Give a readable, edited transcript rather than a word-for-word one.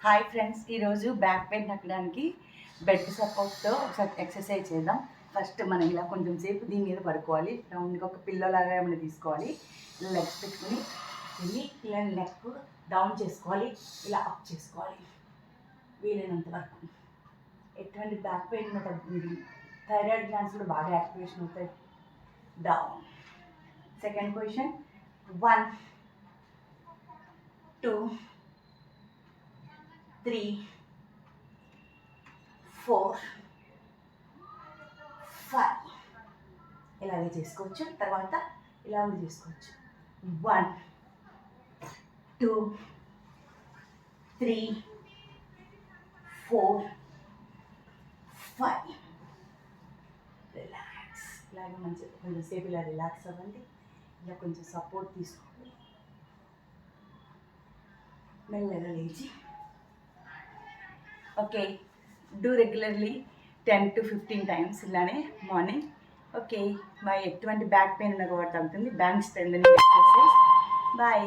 Hi friends, ఈరోజు back pain తగ్గడానికి bed సపోర్ట్తో ఒకసారి ఎక్సర్సైజ్ చేద్దాం. ఫస్ట్ మనం ఇలా కొంచెం సేపు దీని మీద పడుకోవాలి. రౌండ్గా ఒక పిల్లో లాగా ఏమైనా తీసుకోవాలి. ఇలా లెగ్స్ పెట్టుకుని ఇలా నెక్ డౌన్ చేసుకోవాలి, ఇలా అప్ చేసుకోవాలి వీలైనంత వరకు. ఎటువంటి బ్యాక్ పెయిన్ కూడా తగ్గుతుంది. థైరాయిడ్ గ్లాండ్స్ కూడా బాగా యాక్టివేషన్ అవుతాయి. డౌన్. సెకండ్ పొజిషన్ 1 2 3 4 5 ఇలాగే చేసుకోవచ్చు. తర్వాత ఇలా కూడా చేసుకోవచ్చు. 1 2 3 4 5 రిలాక్స్. ఇలాగే మంచి కొంచెం సేపు ఇలా రిలాక్స్ అవ్వండి. ఇలా కొంచెం సపోర్ట్ తీసుకోండి. మెల్లగా లేచి okay, do regularly 10 to 15 times ఇలానే మార్నింగ్. Okay bye. ఎటువంటి బ్యాక్ పెయిన్ ఉన్న కూడా తగ్గుతుంది. Back strengthening exercise. బాయ్.